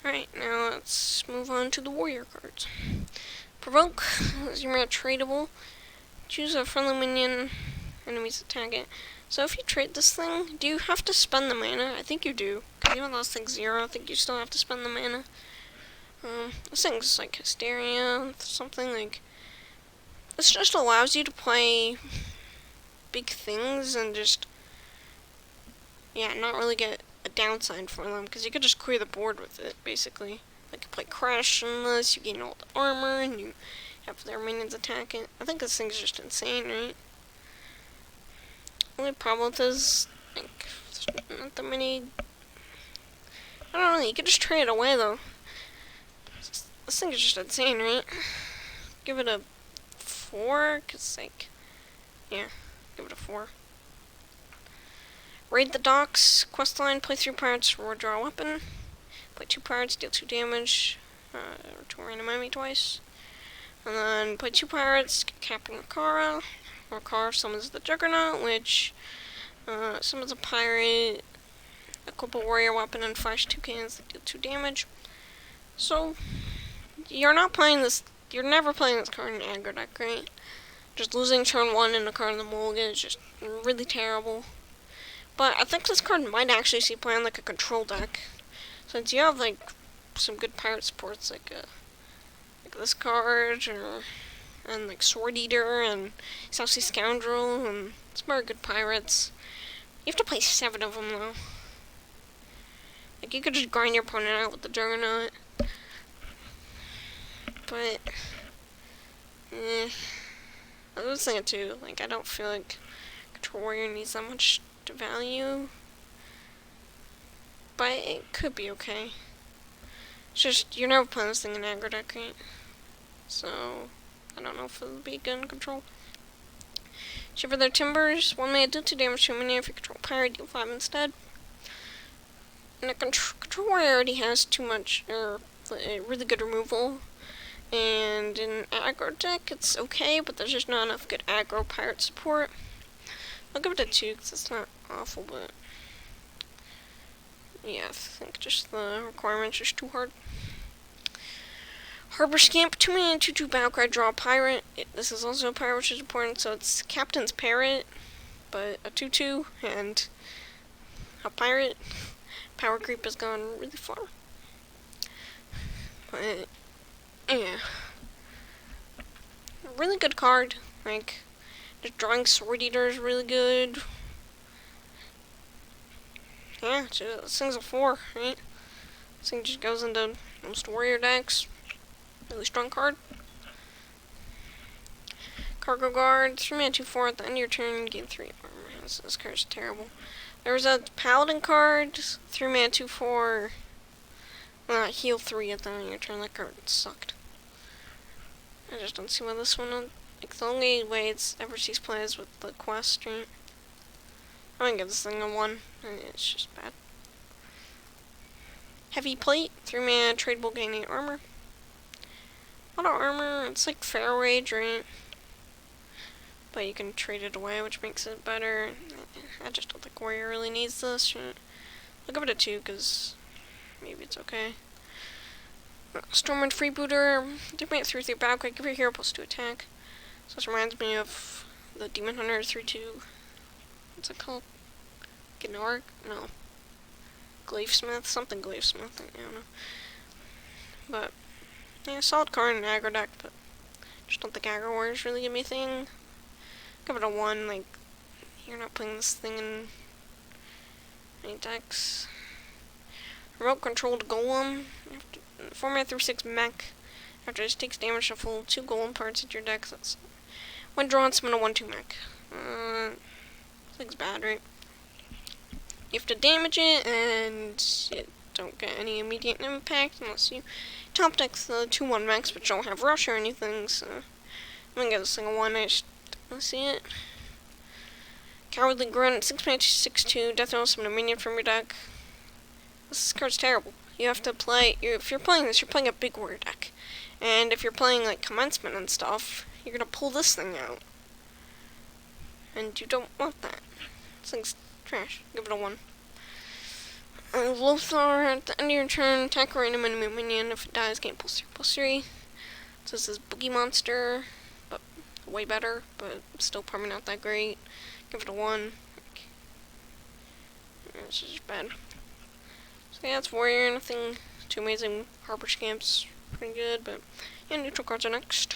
Alright, now let's move on to the warrior cards. Provoke is your mana tradable. Choose a friendly minion, enemies attack it. So if you trade this thing, do you have to spend the mana? I think you do. Because even though this thing's 0, I think you still have to spend the mana. This thing's like Hysteria, something like... This just allows you to play big things and just... Yeah, not really get a downside for them, because you could just clear the board with it, basically. Like, you play Crash on this, you gain all the armor, and you have their minions attack it. I think this thing's just insane, right? Only problem with this, like, there's not that many... I don't know, you could just trade it away, though. This thing is just insane, right? Give it a 4, because, like, yeah, give it a 4. Raid the docks, questline, play 3 pirates, or draw a weapon. Play 2 pirates, deal 2 damage, or to a random enemy twice. And then play 2 pirates, capping Akara. Or Akara summons the Juggernaut, which summons a pirate, equip a warrior weapon, and flash 2 cannons that deal 2 damage. So, you're not playing this, you're never playing this card in aggro deck, right? Just losing turn 1 in a card in the mulligan is just really terrible. But I think this card might actually see play on like a control deck. Since you have like some good pirate supports like this card and like Sword Eater and South Sea Scoundrel and some more good pirates. You have to play 7 of them though. Like you could just grind your opponent out with the Juggernaut. But I was thinking too, like I don't feel like Control Warrior needs that much to value. But it could be okay. It's just, you're never playing this thing in aggro deck, right? So, I don't know if it'll be good in control. Shiver their Timbers. 1 mana, deal 2 damage to a minion. If you control pirate, deal 5 instead. And a control warrior already has too much, or really good removal. And in aggro deck, it's okay, but there's just not enough good aggro pirate support. I'll give it a 2, because it's not awful, but... yeah, I think just the requirements are just too hard. Harbor Scamp, 2 mana, 2/2 battlecry, draw a pirate. This is also a pirate, which is important, so it's Captain's Parrot, but a 2/2 and a pirate. Power creep has gone really far. But, yeah. Really good card. Like, just drawing Sword Eater is really good. Yeah, this thing's a 4, right? This thing just goes into most warrior decks. Really strong card. Cargo Guard, 3 mana, 2/4. At the end of your turn, gain 3 armor. This card's terrible. There was a Paladin card, 3 mana, 2/4. Heal 3 at the end of your turn. That card sucked. I just don't see why this one, like, the only way it's ever sees play is with the quest, right? I'm gonna give this thing a 1. It's just bad. Heavy Plate, 3 mana, tradable, gain 8 armor. A lot of armor, it's like Fair Wage, right? But you can trade it away, which makes it better. I just don't think Warrior really needs this. I'll give it a 2, because maybe it's okay. Stormwind Freebooter, 3 mana, 3/3 battlecry, give your hero +2 attack. So this reminds me of the Demon Hunter 3/2. What's it called? Gnorg? No. Glavesmith? Something Glavesmith. I don't know. But, yeah, solid card in aggro deck, but just don't think aggro warriors really give me a thing. Give it a 1, like, you're not playing this thing in any decks. Remote controlled Golem. 4 mana, 3/6 mech. After this takes damage to full 2 Golem parts at your deck. That's when drawn, summon a 1/2 mech. Thing's bad, right? You have to damage it, and you don't get any immediate impact unless you top deck the 2/1 mechs, which don't have rush or anything, so I'm gonna give this thing a 1. I just don't see it. Cowardly Grunt, 6 mana, 6/2, death roll, summon a minion from your deck. This card's terrible. You have to play, if you're playing this, you're playing a big warrior deck. And if you're playing, like, Commencement and stuff, you're gonna pull this thing out. And you don't want that. This thing's trash. Give it a 1. Lothar, at the end of your turn, attack a random enemy minion. If it dies, gain +3/+3. So this is Boogie Monster, but way better, but still probably not that great. Give it a 1. This is bad. So yeah, it's Warrior, nothing too amazing. Harbor Scamp's pretty good, but yeah, neutral cards are next.